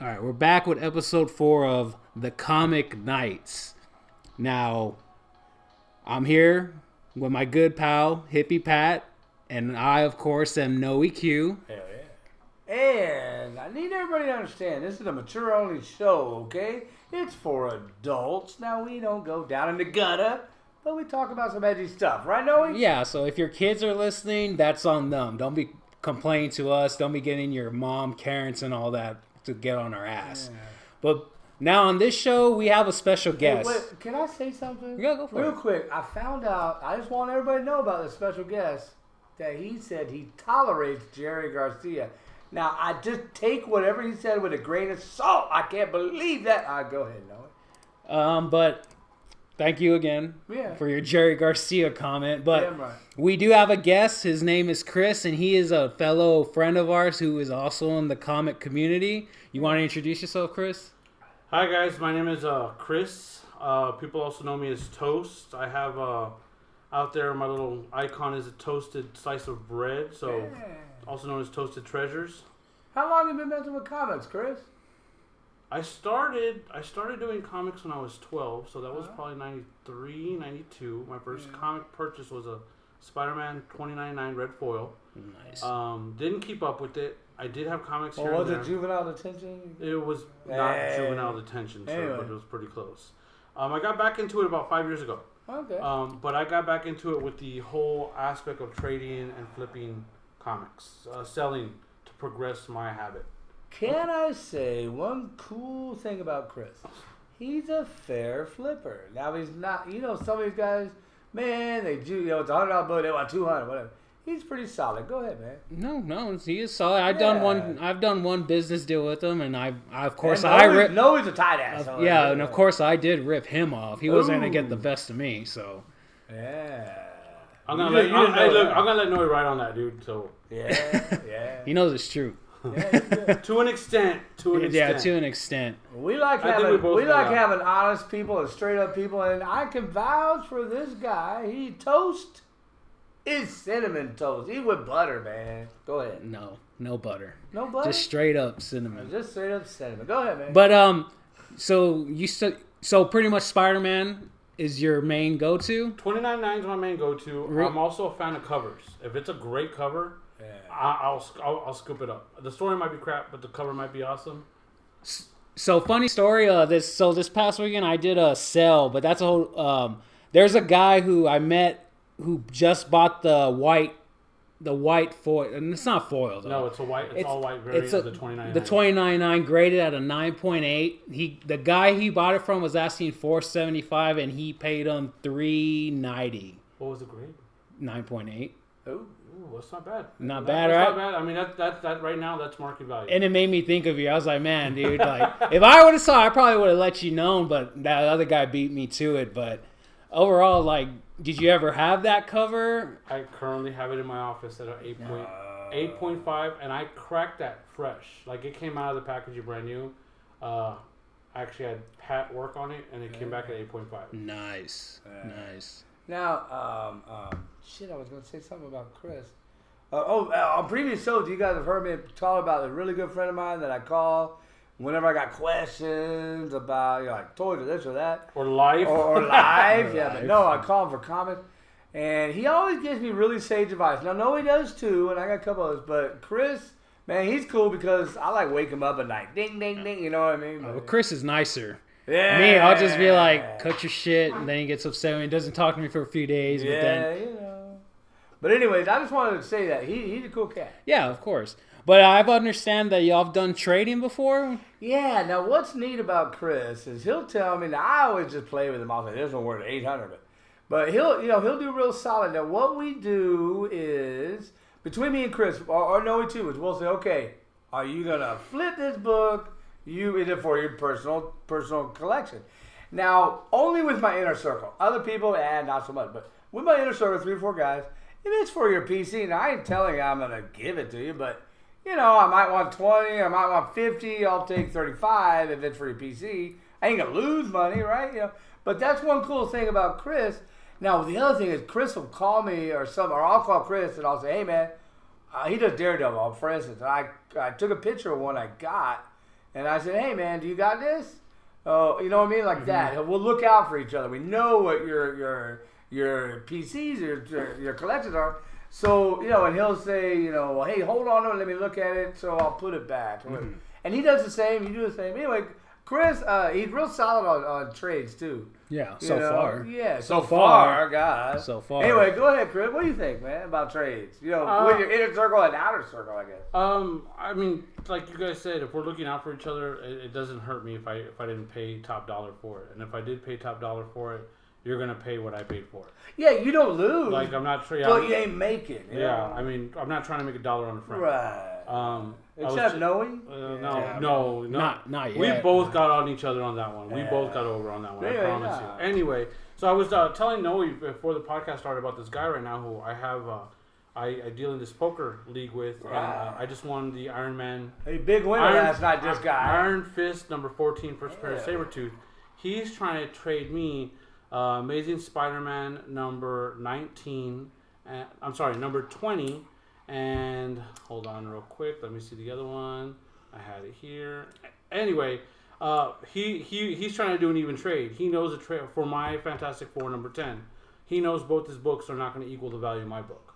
All right, we're back with episode 4 of The Comic Nights. Now, I'm here with my good pal, Hippie Pat, and I, of course, am Noe Q. Hell yeah. And I need everybody to understand, this is a mature-only show, okay? It's for adults. Now, we don't go down in the gutter, but we talk about some edgy stuff. Right, Noe? Yeah, so if your kids are listening, that's on them. Don't be complaining to us. Don't be getting your mom, Karens, and all that to get on our ass. Yeah. But now on this show, we have a special guest. Hey, wait, can I say something? Yeah, go for it. Real quick, I found out, I just want everybody to know about this special guest, that he said he tolerates Jerry Garcia. Now, I just take whatever he said with a grain of salt. I can't believe that. Go ahead, Noah. But thank you again for your Jerry Garcia comment. But right. We do have a guest. His name is Chris, and he is a fellow friend of ours who is also in the comic community. You want to introduce yourself, Chris? Hi, guys. My name is Chris. People also know me as Toast. I have out there, my little icon is a toasted slice of bread, so also known as Toasted Treasures. How long have you been messing with comics, Chris? I started doing comics when I was 12, so that was probably 93, 92. My first comic purchase was a Spider-Man 2099 red foil. Nice. Didn't keep up with it. I did have comics here was and there. it juvenile detention? It was not juvenile detention, sir, but it was pretty close. I got back into it about 5 years ago. Okay. But I got back into it with the whole aspect of trading and flipping comics, selling to progress my habit. Can I say one cool thing about Chris? He's a fair flipper. Now he's not. You know, some of these guys, man, they do. You know, it's $100 bill. They want 200, whatever. He's pretty solid. Go ahead, man. No, he is solid. I've done one business deal with him, and I of course and I ripped. No, he's a tight ass. And of course I did rip him off. He wasn't gonna get the best of me, so. Yeah. I'm gonna let Noe ride on that, dude. So yeah. He knows it's true. Yeah, to an extent. Yeah, to an extent. We like having honest people and straight up people, and I can vouch for this guy. He toast is cinnamon toast. Eat with butter, man. Go ahead. No butter. No butter. Just straight up cinnamon. Just straight up cinnamon. Go ahead, man. But so pretty much Spider-Man is your main go-to. 29.9 is my main go-to. I'm also a fan of covers. If it's a great cover. Yeah. I'll scoop it up. The story might be crap, but the cover might be awesome. So funny story. This past weekend I did a sale, but that's a whole. There's a guy who I met who just bought the white foil, and it's not foil though. No, it's all white variant of the 29.9. The 29.9 graded at a 9.8. The guy he bought it from was asking $475, and he paid him $390. What was the grade? 9.8. Oh. That's not bad. Not bad, right? Not bad. I mean, that right now, that's market value. And it made me think of you. I was like, man, dude, like, if I would have saw, I probably would have let you know, but that other guy beat me to it. But overall, like, did you ever have that cover? I currently have it in my office at an 8.5, and I cracked that fresh. Like, it came out of the packaging brand new. I actually had Pat work on it, and it came back at 8.5. Nice. Now, I was going to say something about Chris. On previous shows, you guys have heard me talk about a really good friend of mine that I call whenever I got questions about, like toys or this or that. Or life. Or life. Yeah, but no, I call him for comics. And he always gives me really sage advice. Now, no, he does too, and I got a couple others. But Chris, man, he's cool because I like wake him up at night. Ding, ding, ding. You know what I mean? Well, Chris is nicer. Yeah. Me, I'll just be like, cut your shit, and then he gets upset and he doesn't talk to me for a few days. Yeah, but then, you know. But anyways, I just wanted to say that he's a cool cat. Yeah, of course. But I understand that y'all have done trading before. Yeah. Now, what's neat about Chris is he'll tell me. Now, I always just play with him. I'll say this one worth 800, but he'll do real solid. Now, what we do is between me and Chris, or Noe too, is we'll say, okay, are you gonna flip this book? Is it for your personal collection? Now, only with my inner circle. Other people, not so much. But with my inner circle, 3 or 4 guys, if it's for your PC, now I ain't telling you I'm going to give it to you, but, you know, I might want 20, I might want 50, I'll take 35 if it's for your PC. I ain't going to lose money, right? You know, but that's one cool thing about Chris. Now, the other thing is Chris will call me or I'll call Chris and I'll say, hey, man, he does Daredevil, for instance. I took a picture of one I got. and I said, hey man, do you got this? Oh, you know what I mean, like that. We'll look out for each other. We know what your PCs, your collections are. So, and he'll say, well, hey, hold on to it, let me look at it, so I'll put it back. Mm-hmm. And he does the same, you do the same. Anyway, Chris, he's real solid on trades, too. Yeah, so far. Yeah, so far, God. So far. Anyway, go ahead, Chris. What do you think, man, about trades? With your inner circle and outer circle, I guess. I mean, like you guys said, if we're looking out for each other, it doesn't hurt me if I didn't pay top dollar for it. And if I did pay top dollar for it, you're gonna pay what I paid for it. Yeah, you don't lose. Like I'm not sure. But you ain't making. Yeah, I mean, I'm not trying to make $1 on the front. Right. Except Noe? No, not yet. We both got on each other on that one. We both got over on that one. I promise you. Anyway, so I was telling Noe before the podcast started about this guy right now who I have. I deal in this poker league with, and I just won the Iron Man. Hey, big winner last night. This guy, Iron Fist number 14, first pair of Sabretooth. He's trying to trade me. Amazing Spider-Man number 19. I'm sorry, number 20. And hold on real quick. Let me see the other one. I had it here. Anyway, he's trying to do an even trade. He knows a trade for my Fantastic Four number 10. He knows both his books are not going to equal the value of my book.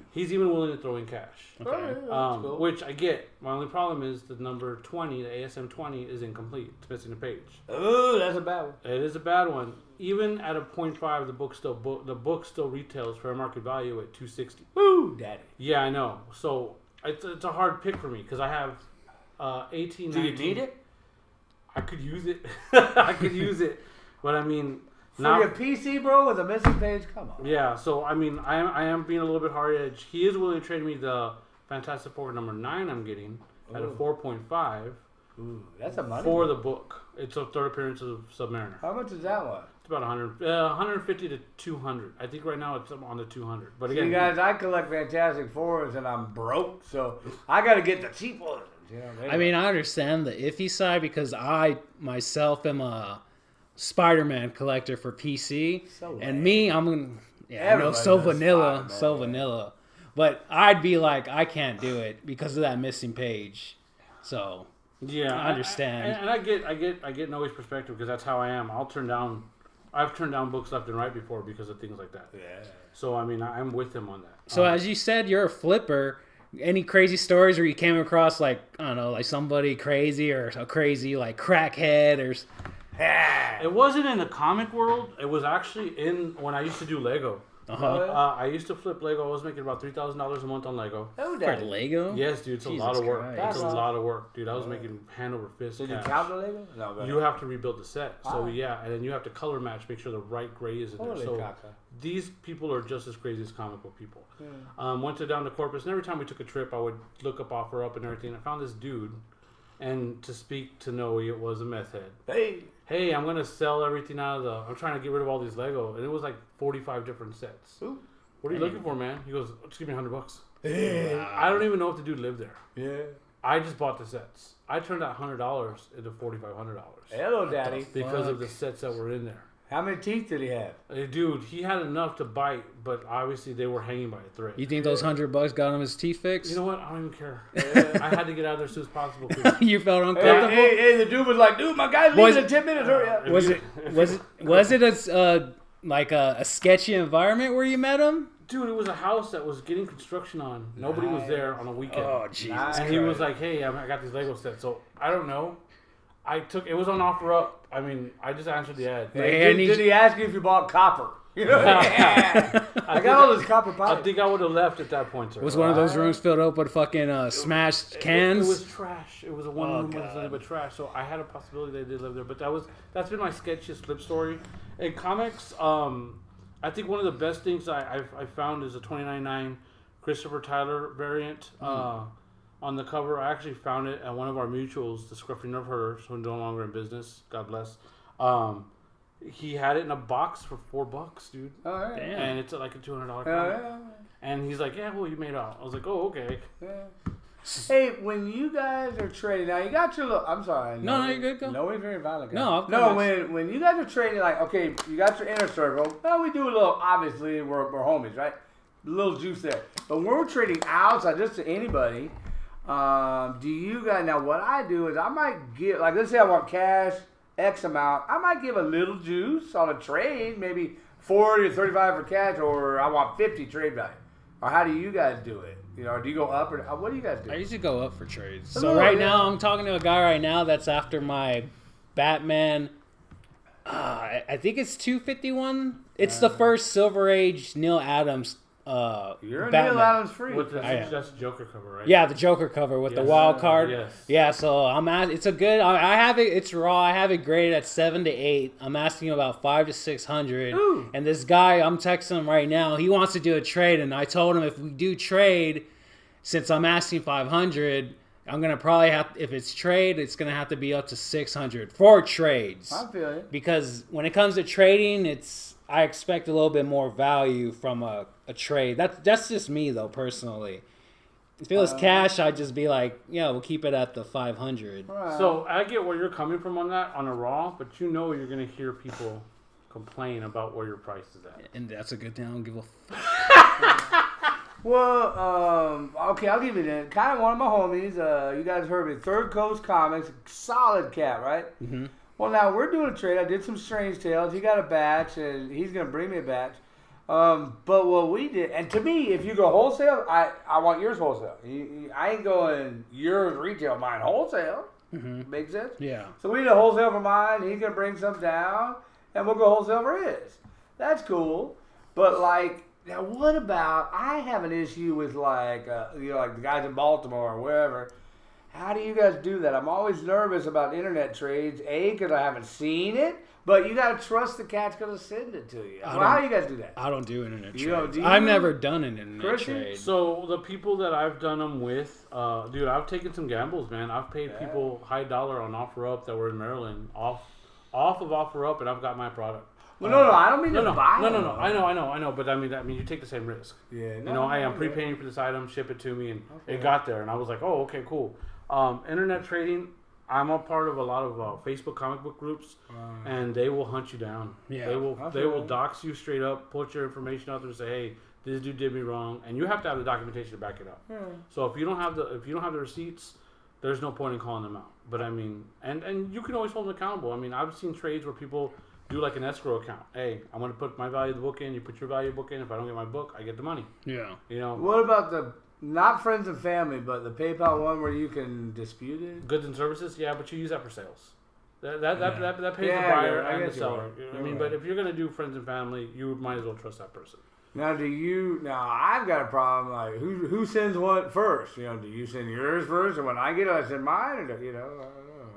He's even willing to throw in cash. Okay. Cool. Which I get. My only problem is the number 20, the ASM 20, is incomplete. It's missing a page. Oh, that's a bad one. It is a bad one. Even at a 0.5, the book still retails fair market value at $260. Woo, daddy. Yeah, I know. So it's a hard pick for me because I have 18. Do you need it? I could use it. I could use it, but I mean. For your PC, bro, with a missing page? Come on. Yeah, so, I mean, I am being a little bit hard edge. He is willing to trade me the Fantastic Four number 9 I'm getting at a 4.5. Ooh, that's a money. For the book. It's a third appearance of Submariner. How much is that one? It's about 150 to 200. I think right now it's on the 200. But again, you guys, I collect Fantastic Fours and I'm broke, so I got to get the cheap ones. I mean, I understand the iffy side because I myself am a Spider-Man collector for PC, and me, I'm gonna, so vanilla. But I'd be like, I can't do it because of that missing page. So yeah, I understand, and I get Noe's perspective because that's how I am. I've turned down books left and right before because of things like that. Yeah. So I mean, I'm with him on that. So as you said, you're a flipper. Any crazy stories where you came across like somebody crazy or a crazy like crackhead or? It wasn't in the comic world. It was actually when I used to do Lego. I used to flip Lego. I was making about $3,000 a month on Lego. For Lego? Yes, dude. It's a lot of work. It's a lot of work, dude. I was making hand over fist. Did you count the Lego? No. You have to rebuild the set. So yeah, and then you have to color match, make sure the right gray is in there. So these people are just as crazy as comic book people. Went down to Corpus, and every time we took a trip, I would look up OfferUp and everything. I found this dude, and to speak to Noe, it was a meth head. Hey, I'm going to sell everything out of I'm trying to get rid of all these Lego. And it was like 45 different sets. Ooh. What are you looking for, man? He goes, just give me $100. I don't even know if the dude lived there. Yeah. I just bought the sets. I turned that $100 into $4,500. Hello, daddy. Because of the sets that were in there. How many teeth did he have? Dude, he had enough to bite, but obviously they were hanging by a thread. You think those $100 got him his teeth fixed? You know what? I don't even care. I had to get out of there as soon as possible. You felt uncomfortable? Hey, the dude was like, dude, my guy's leaving in 10 minutes. Hurry up. Was it a sketchy environment where you met him? Dude, it was a house that was getting construction on. Nobody was there on a weekend. Oh, Jesus. And he was like, hey, I got these Lego sets. So, I don't know. It was on OfferUp. I mean, I just answered the ad. Did he ask you if you bought copper? You know? I got all this copper pipes. I think I would have left at that point, sir. Was one of those rooms filled up with fucking smashed cans? It was trash. It was a one room with nothing but trash. So I had a possibility they did live there. But that's been my sketchiest flip story. In comics, I think one of the best things I found is a $29.99 Christopher Tyler variant. On the cover, I actually found it at one of our mutuals, the Scruffy Nerve Herders, who are no longer in business. God bless. He had it in a box for $4, dude. Oh, right. Damn. And it's like a $200 comic. Yeah. And he's like, yeah, well, you made out. I was like, oh, okay. Yeah. Hey, when you guys are trading, now you got your little, I'm sorry. No, you're good. Go. No, we're very violent. No, when you guys are trading, like, okay, you got your inner circle. Well, we do a little, obviously, we're homies, right? A little juice there. But when we're trading outside, just to anybody, Do you guys now? What I do is I might give, like, let's say I want cash X amount. I might give a little juice on a trade, maybe 40 or 35 for cash, or I want 50 trade value. Or how do you guys do it? You know, do you go up or what do you guys do? I usually go up for trades. Oh, So right yeah. now, I'm talking to a guy right now that's after my Batman. I think it's 251. It's the first Silver Age Neil Adams. You're a Batman. Neil Adams freak. With the, I am. that's Joker cover, right? Yeah, the Joker cover with the Yes. wild card. Yes. Yeah, so I'm at. It's a good. I have it. It's raw. I have it graded at 7 to 8. I'm asking about 500 to 600. Ooh. And this guy, I'm texting him right now. He wants to do a trade, and I told him if we do trade, since I'm asking 500, I'm gonna probably have. If it's trade, it's gonna have to be up to 600 for trades. I feel it. Because when it comes to trading, I expect a little bit more value from a trade. That's just me though, personally. If it was cash, I'd just be like, yeah, we'll keep it at the 500. Right. So I get where you're coming from on that on a raw, but you know you're gonna hear people complain about where your price is at. And that's a good thing. I don't give a fuck. Well, okay, I'll give you that. Kind of one of my homies. You guys heard me. Third Coast Comics, solid cat, right? Mm-hmm. Well, now we're doing a trade. I did some Strange Tales. He got a batch, and he's gonna bring me a batch. But what we did, and to me, if you go wholesale, I want yours wholesale. I ain't going yours retail, mine wholesale. Mm-hmm. Make sense? Yeah. So we did a wholesale for mine. He's gonna bring some down, and we'll go wholesale for his. That's cool. But like, now what about? I have an issue with like like the guys in Baltimore or wherever. How do you guys do that? I'm always nervous about internet trades. A, because I haven't seen it, but you gotta trust the cat's gonna send it to you. Well, how do you guys do that? I don't do internet You don't trades. do I've you? never done an internet Christian? trade. So the people that I've done them with, dude, I've taken some gambles, man. I've paid people high dollar on OfferUp that were in Maryland off of OfferUp, and I've got my product. Well, no, I don't mean to buy no. them. I know. But I mean, you take the same risk. Yeah, You know, I am prepaying for this item, ship it to me, and Okay. it got there, and I was like, oh, okay, cool. Internet trading, I'm a part of a lot of Facebook comic book groups, and they will hunt you down. Yeah, They will dox you straight up, put your information out there, and say, hey, this dude did me wrong, and you have to have the documentation to back it up. So if you don't have the receipts, there's no point in calling them out. But I mean, and you can always hold them accountable. I mean, I've seen trades where people do like an escrow account. Hey, I'm going to put my value of the book in. You put your value of the book in. If I don't get my book, I get the money. Yeah. You know, What about the not friends and family, but the PayPal one where you can dispute it? goods and services, yeah, but you use that for sales. That pays Yeah, the buyer I and get the you. seller. You're I mean, right. but if you're gonna do friends and family, you might as well trust that person. Now, I've got a problem. Like, who sends what first? You know, do you send yours first, or when I get it, I send mine, or I don't know.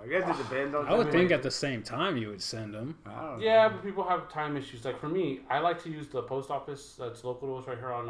I guess it depends on. I would think at the same time you would send them. I don't know. Yeah, but people have time issues. Like for me, I like to use the post office that's local to us right here on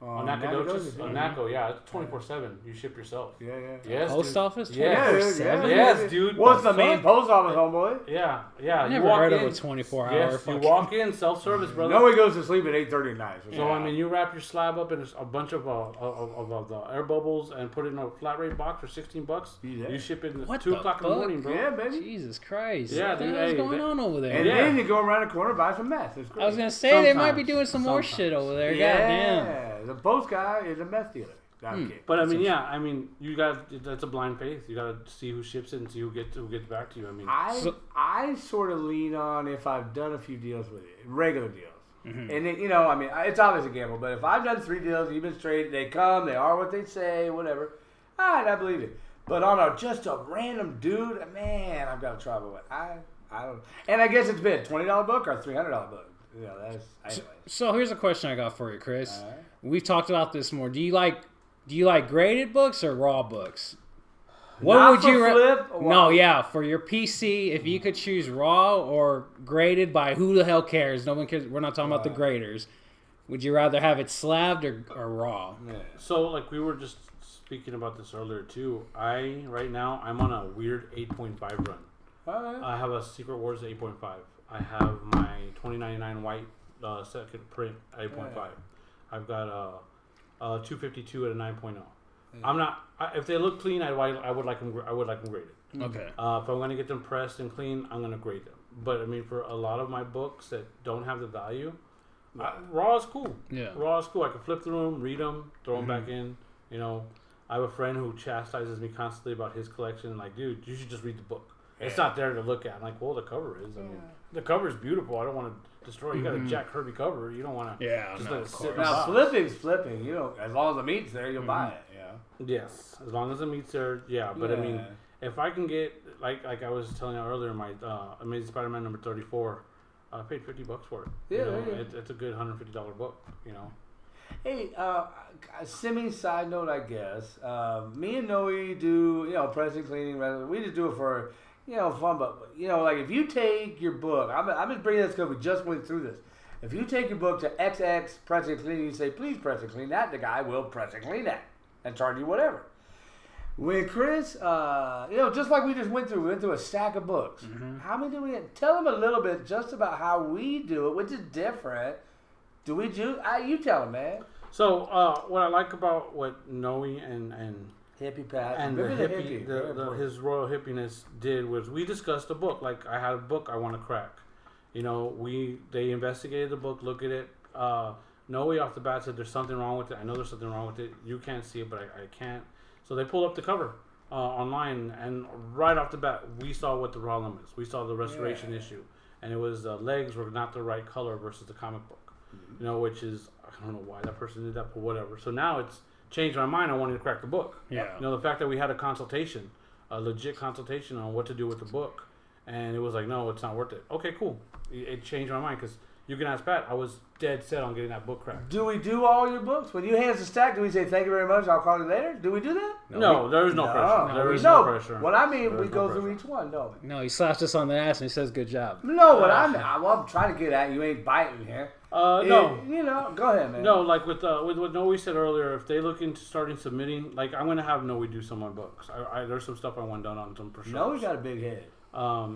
Nacogdoches. Nacogdoches, On Naco, yeah, it's 24/7. You ship yourself. Yeah. Yes, Post dude. office? Yeah, 24/7? Yes, dude. What's the The main fuck? post office, homeboy? Yeah. I You never walk heard in, of a 24-hour Yes, you fucking... walk in, self-service, brother. No, he goes to sleep at 8:30 at night. So I mean, you wrap your slab up in a bunch of the air bubbles and put it in a flat rate box for $16. Yeah. You ship it at What 2 the o'clock in the fuck? morning, bro. Yeah, baby. Jesus Christ. Yeah, what the dude, hell is hey, going on over there? And Yeah. then you go around the corner, buy some meth. It's great. I was going to say, they might be Sometimes. doing some more Sometimes. shit over there. Yeah, Goddamn. the post guy is a meth dealer. No, I'm kidding. But I mean, yeah, I mean, you got that's a blind faith. You got to see who ships it and see who gets back to you. I mean, I sort of lean on if I've done a few deals with it, regular deals. Mm-hmm. And then, I mean, it's obviously a gamble, but if I've done 3 deals, you've been straight, they come, they are what they say, whatever, all right, I believe it. But on just a random dude, man, I've got to trouble with. I don't. And I guess it's been $20 book or $300 book. You know, that's anyway. So here's a question I got for you, Chris. All right. We've talked about this more. Do you like graded books or raw books? What Not would for you flip, or No, what? yeah, for your PC, if you could choose raw or graded by who the hell cares? No one cares. We're not talking about the graders. Would you rather have it slabbed or raw? Yeah. so like we were just speaking about this earlier too. Right now I'm on a weird 8.5 run. All right. I have a Secret Wars 8.5. I have my 2099 white second print 8.5. Yeah. I've got a 252 at a 9.0. I'm not. If they look clean, I would like them. I would like them graded. Okay. If I'm going to get them pressed and clean, I'm going to grade them. But I mean, for a lot of my books that don't have the value, raw is cool. Yeah. Raw is cool. I can flip through them, read them, throw them back in. You know, I have a friend who chastises me constantly about his collection. Like, dude, you should just read the book. It's not there to look at. I'm like, well, the cover is. I mean, the cover is beautiful. I don't want to destroy. You got a Jack Kirby cover. You don't want to. Just let it sit. Now flipping's flipping. You know, as long as the meat's there, you'll buy it. Yeah. Yes, as long as the meat's there. Yeah, but I mean, if I can get like I was telling you earlier, my Amazing Spider-Man number 34, I paid $50 for it. Yeah, you know, it's a good $150 book. You know. Hey, semi-side note, I guess. Me and Noe do, you know, pressing, cleaning. We just do it for, you know, fun. But, you know, like if you take your book, I'm just bringing this because we just went through this. If you take your book to XX pressing and cleaning, you say, please press and clean that, the guy will press and clean that and charge you whatever. When Chris, you know, just like we just went through a stack of books. How many do we get? Tell them a little bit just about how we do it, which is different. Do we do? You tell him, man. So what I like about what Noe and Hippie Pat and the hippie, his royal hippiness did was we discussed a book. Like I had a book I want to crack. You know, they investigated the book, look at it. Noe off the bat said there's something wrong with it. I know there's something wrong with it. You can't see it, but I can't. So they pulled up the cover online, and right off the bat, we saw what the problem is. We saw the restoration issue, and it was the legs were not the right color versus the comic book. You know, which is, I don't know why that person did that, but whatever. So now it's changed my mind. I wanted to crack the book. Yeah. You know, the fact that we had a consultation, a legit consultation on what to do with the book, and it was like, no, it's not worth it. Okay, cool. It changed my mind because you can ask Pat. I was dead set on getting that book cracked. Do we do all your books? When you hand us a stack, do we say, thank you very much, I'll call you later? Do we do that? No, there is no pressure. There is no pressure. What I mean, we go through each one, don't we? No, he slaps us on the ass and he says, good job. No, what I mean, I'm trying to get at you ain't biting here. No. You know, go ahead, man. No, like with what Noe said earlier, if they look into starting submitting, like I'm going to have Noe do some of my books. There's some stuff I want done on some for sure. Noe's got a big head.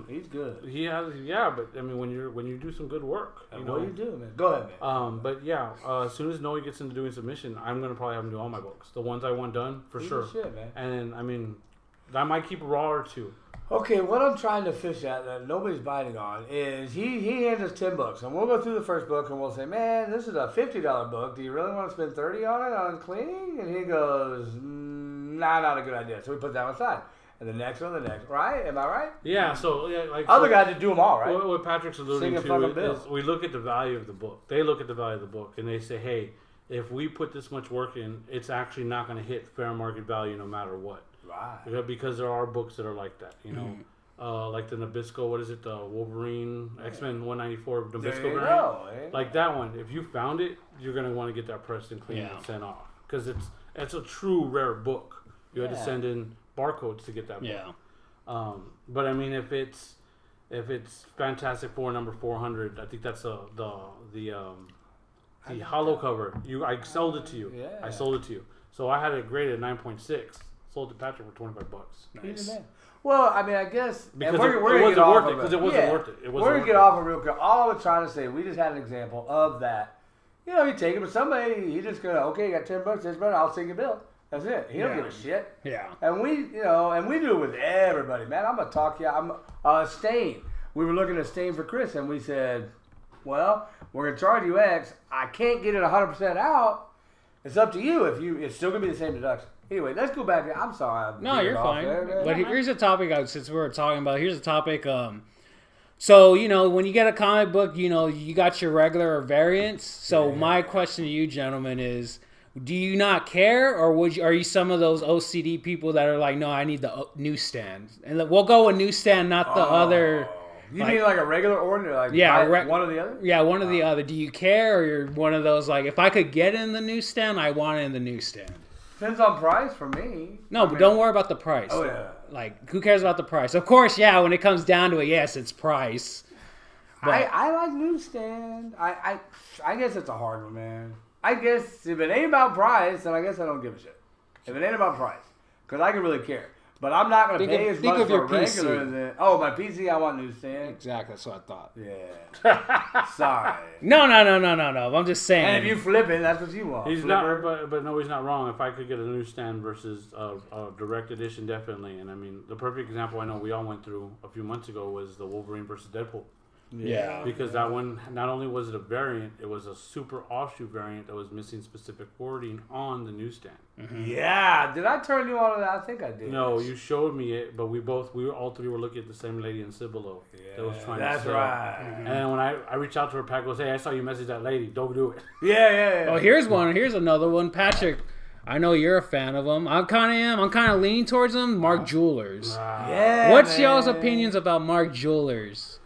He's good. He has, yeah, but I mean, when you do some good work, you know, what you do, man. Go ahead, man. But yeah, as soon as Noe gets into doing submission, I'm gonna probably have him do all my books, the ones I want done for sure. Shit, man. And I mean, I might keep a raw or two. Okay, what I'm trying to fish at that nobody's biting on is he hands us $10, and we'll go through the first book and we'll say, man, this is a $50 book. Do you really want to spend $30 on it on cleaning? And he goes, nah, not a good idea. So we put that one aside. And the next one, right? Am I right? Yeah, so yeah, like other guys that do them all, right? What Patrick's alluding to is we look at the value of the book. They look at the value of the book and they say, hey, if we put this much work in, it's actually not going to hit fair market value no matter what. Right. Because there are books that are like that, you know. Like the Nabisco, what is it? The Wolverine, X-Men 194 Nabisco variant. Like that one. If you found it, you're going to want to get that pressed and cleaned and sent off. Because it's a true rare book. You had to send in barcodes to get that book. Yeah. But I mean, if it's Fantastic Four number 400, I think that's the hollow cover. I sold it to you. Yeah. I sold it to you. So I had it graded at 9.6. Sold it to Patrick for $25. Nice. Well, I mean, I guess because it wasn't worth it. Because it wasn't worth it. We're gonna get off of real quick. All I was trying to say, we just had an example of that. You know, you take it, but somebody he just gonna you got $10. This brother, I'll sing your bill. That's it. He don't give a shit. Yeah. And we do it with everybody, man. I'm gonna talk you. I'm Stain. We were looking at Stain for Chris, and we said, well, we're gonna charge you X. I can't get it 100% out. It's up to you. It's still gonna be the same deduction. Anyway, let's go back. I'm sorry. No, you're fine. But here's a topic, since we were talking about, here's a topic. So, you know, when you get a comic book, you know, you got your regular variants. So my question to you, gentlemen, is, do you not care, or are you some of those OCD people that are like, no, I need the newsstand? And we'll go with newsstand, not the other. You mean like a regular order? Like one or the other? Yeah, one or the other. Do you care, or you're one of those like, if I could get in the newsstand, I want it in the newsstand? Depends on price for me. No, but don't worry about the price. Oh, yeah. Like, who cares about the price? Of course, yeah, when it comes down to it, yes, it's price. But I like newsstand. I guess it's a hard one, man. I guess if it ain't about price, then I guess I don't give a shit. If it ain't about price, because I can really care. But I'm not going to pay as much for a regular than... Oh, my PC, I want newsstand. Exactly, that's what I thought. Yeah. Sorry. No. I'm just saying. And if you flip it, that's what you want. He's not, but no, he's not wrong. If I could get a newsstand versus a direct edition, definitely. And I mean, the perfect example I know we all went through a few months ago was the Wolverine versus Deadpool. Yeah. Because that one, not only was it a variant, it was a super offshoot variant that was missing specific wording on the newsstand. Yeah. Did I turn you on to that? I think I did. No, you showed me it, but we all three were looking at the same lady in Cibolo that was trying to sell. Right. And then when I reached out to her, Pat goes, "Hey, I saw you message that lady. Don't do it." Yeah. Oh, here's one. Here's another one. Patrick, I know you're a fan of him. I'm kind of leaning towards him. Mark Jewelers. Yeah. What's man. y'all's opinions about Mark Jewelers?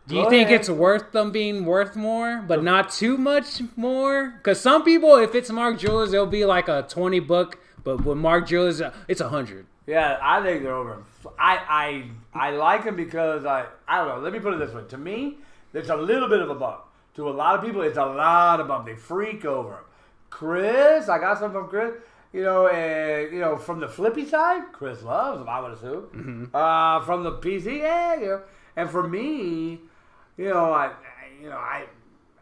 Do you Go think ahead. it's worth them being worth more, but not too much more? Because some people, if it's Mark Jewelers, it'll be like a $20, but with Mark Jewelers, it's $100. Yeah, I think they're over. I like them because I don't know. Let me put it this way. To me, it's a little bit of a bump. To a lot of people, it's a lot of bump. They freak over them. Chris, I got some from Chris. And from the flippy side, Chris loves them. I would assume. From the PC, and for me, I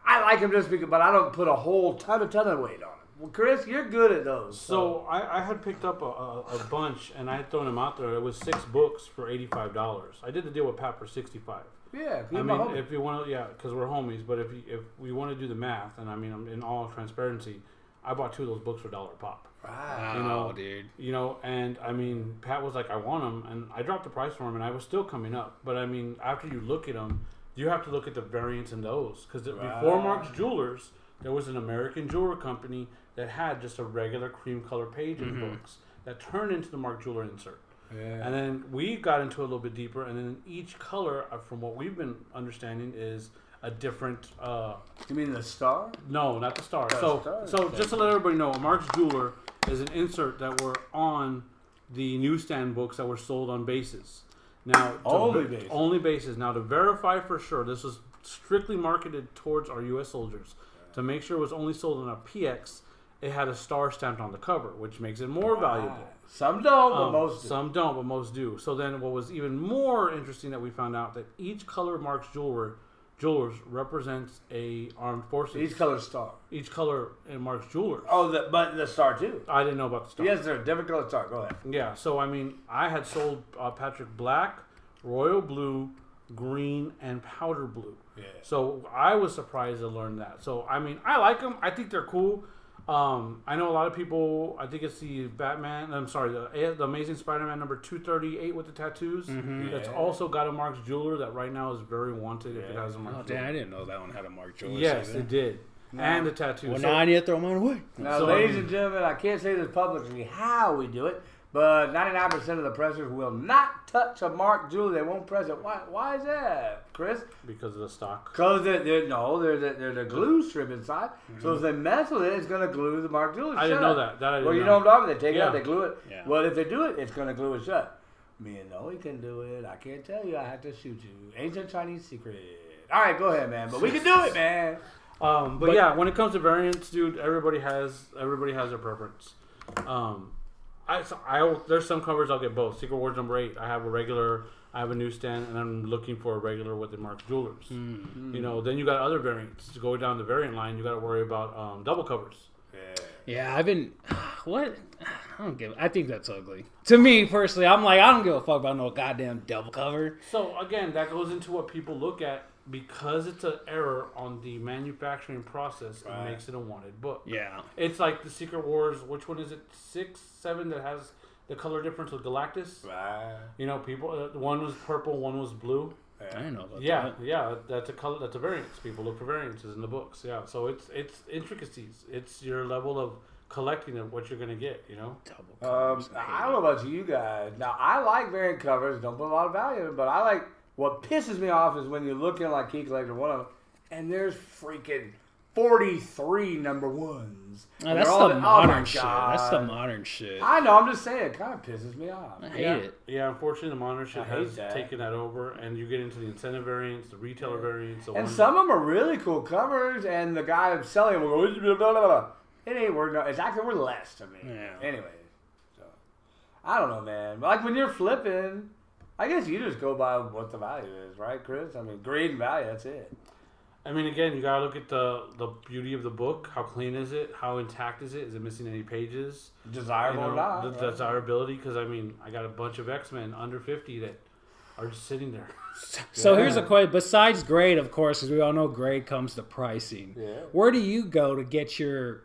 like him just because, but I don't put a whole ton of weight on him. Well, Chris, you're good at those. So I had picked up a bunch and I had thrown them out there. It was 6 books for $85. I did the deal with Pat for $65. Yeah, I mean, if you want to, because we're homies. But if we want to do the math, and I mean, I'm in all transparency, I bought 2 of those books for $1 pop. Wow. Dude. And I mean, Pat was like, "I want them," and I dropped the price for them, and I was still coming up. But I mean, after you look at them, you have to look at the variants in those because before Mark's Jewelers, there was an American jeweler company that had just a regular cream color page in books that turned into the Mark Jeweler insert. Yeah. And then we got into it a little bit deeper, and then each color, from what we've been understanding, is a different. You mean the star? No, not the star. The So just to let everybody know, Mark's Jeweler is an insert that were on the newsstand books that were sold on bases. Now, only bases. Now, to verify for sure, this was strictly marketed towards our U.S. soldiers. To make sure it was only sold on a PX, it had a star stamped on the cover, which makes it more valuable. Some don't, but most do. Some don't, but most do. So then what was even more interesting that we found out that each color of Mark's Jewelers represents a armed forces. Each color star. Each color in Mark's Jewelers. Oh, but the star too. I didn't know about the star. Yes, sir. Different color star. Go ahead. Yeah, so I mean, I had sold Patrick black, royal blue, green, and powder blue. Yeah. So I was surprised to learn that. So I mean, I like them. I think they're cool. I know a lot of people. I think it's the Batman. I'm sorry, the Amazing Spider-Man number 238 with the tattoos. That's also got a Mark's Jeweler that right now is very wanted. If it has a Mark's Jeweler. I didn't know that one had a Mark Jeweler. Yes, it did. And the tattoos. Well, now I need to throw mine away. Now, ladies and gentlemen, I can't say this publicly how we do it, but 99% of the pressers will not touch a Mark Jeweler. They won't press it. Why is that, Chris? Because of the stock. Because there's a glue strip inside. So if they mess with it, it's going to glue the Mark Jeweler shut. I didn't know that. I didn't Well, you know. know what I'm talking about? They take it out, Yeah. they glue it. Yeah. Well, if they do it, it's going to glue it shut. Me and Noe can do it. I can't tell you. I have to shoot you. Ancient Chinese secret. All right, go ahead, man. But we can do it, man. But yeah, when it comes to variants, dude, everybody has their preference. There's some covers I'll get both. Secret Wars number 8, I have a regular, I have a newsstand, and I'm looking for a regular with the Mark's Jewelers. Then you got other variants. To go down the variant line, you got to worry about double covers. Yeah, I've been. What? I think that's ugly. To me personally, I'm like, I don't give a fuck about no goddamn double cover. So again, that goes into what people look at. Because it's an error on the manufacturing process, it makes it a wanted book. Yeah. It's like the Secret Wars, which one is it? 6, 7 that has the color difference with Galactus? Right. You know, people, one was purple, one was blue. I didn't know about Yeah, that. yeah, that's a color, that's a variance. People look for variances in the books. Yeah, so it's intricacies. It's your level of collecting of what you're going to get, you know? Double covers. I don't know about you guys. Now, I like variant covers. Don't put a lot of value in it, but I like... What pisses me off is when you're looking like Key Collector, one of them, and there's freaking 43 number ones. Oh, that's the modern shit. That's the modern shit. I know, I'm just saying, it kind of pisses me off. I hate it. Yeah, unfortunately, the modern shit has that. taken that over, and you get into the incentive variants, the retailer variants. And some of them are really cool covers, and the guy selling them will go, blah, blah, blah. It ain't worth no. It's actually worth less to me. Yeah. Anyways, so I don't know, man. Like when you're flipping, I guess you just go by what the value is, right, Chris? I mean, grade and value, that's it. I mean, again, you gotta look at the beauty of the book. How clean is it? How intact is it? Is it missing any pages? Desirable or not. The desirability, because I mean, I got a bunch of X-Men under 50 that are just sitting there. So here's a question. Besides grade, of course, as we all know, grade comes to pricing. Yeah. Where do you go to get your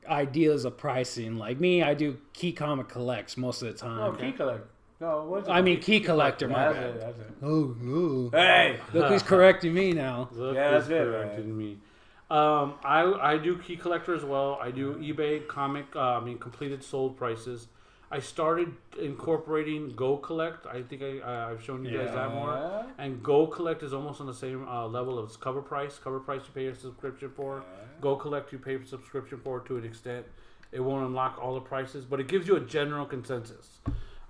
ideas of pricing? Like me, I do Key Comic Collects most of the time. Oh, Key Collector. No, what's it? I mean, Key Collector, my That's bad. it. That's it. Oh, no. Hey. Look who's correcting me now. Look Yeah, who's that's it, correcting me. I do Key Collector as well. I do eBay completed sold prices. I started incorporating Go Collect. I think I've shown you guys that more. And Go Collect is almost on the same level as Cover Price. Cover Price you pay a subscription for. Go Collect you pay a subscription for to an extent. It won't unlock all the prices, but it gives you a general consensus.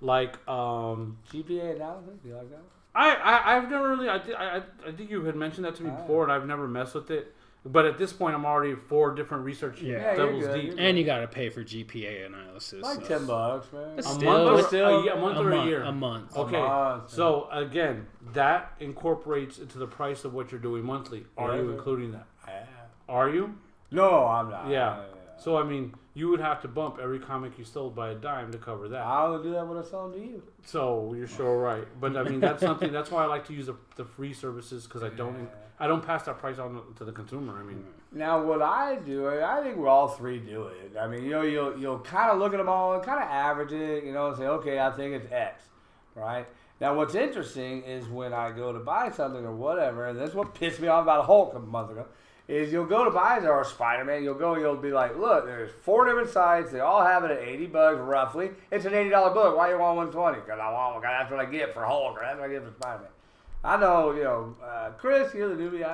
Like GPA analysis. Do you like that? I've never really. I think you had mentioned that to me before, and I've never messed with it. But at this point, I'm already 4 different research levels you're deep. good. And you got to pay for GPA analysis. Like so. $10, man. It's A still- month, still- a month or a year? A month. Okay, month. so again, that incorporates into the price of what you're doing monthly. Are you including that? Are you? No, I'm not. Yeah. So I mean, you would have to bump every comic you sold by a dime to cover that. I only do that when I sell them to you. So you're sure right, but I mean that's something. That's why I like to use the free services because I don't pass that price on to the consumer. I mean, Now, what I do, I think we're all three do it. I mean, you'll kind of look at them all and kind of average it, and say, okay, I think it's X, right? Now, what's interesting is when I go to buy something or whatever, and this is what pissed me off about Hulk a month ago, is you'll go to buy or Spider-Man, you'll be like, look, there's 4 different sites, they all have it at $80 roughly. It's an $80 book. Why you want $120? Because that's what I get for Hulk, or that's what I get for Spider-Man. I know, Chris, you're the newbie.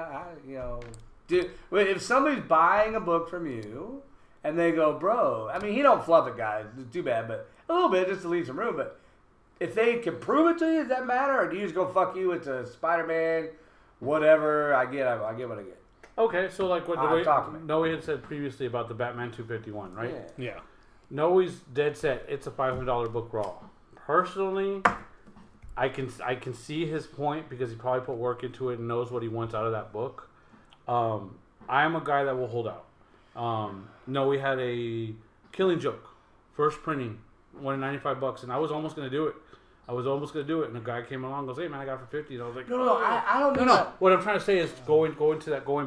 If somebody's buying a book from you and they go, bro, I mean, he don't fluff it, guys. It's too bad, but a little bit just to leave some room. But if they can prove it to you, does that matter? Or do you just go, fuck you, it's a Spider-Man, whatever, I get what I get. okay, so like what talk to me. Noe had said previously about the Batman 251, right? Yeah. Noe's dead set. It's a $500 book raw. Personally, I can see his point because he probably put work into it and knows what he wants out of that book. I am a guy that will hold out. Noe had a Killing Joke, first printing, $195, and I was almost gonna do it. And a guy came along and goes, hey man, I got it for $50. And I was like, No, I don't know. no. What I'm trying to say is going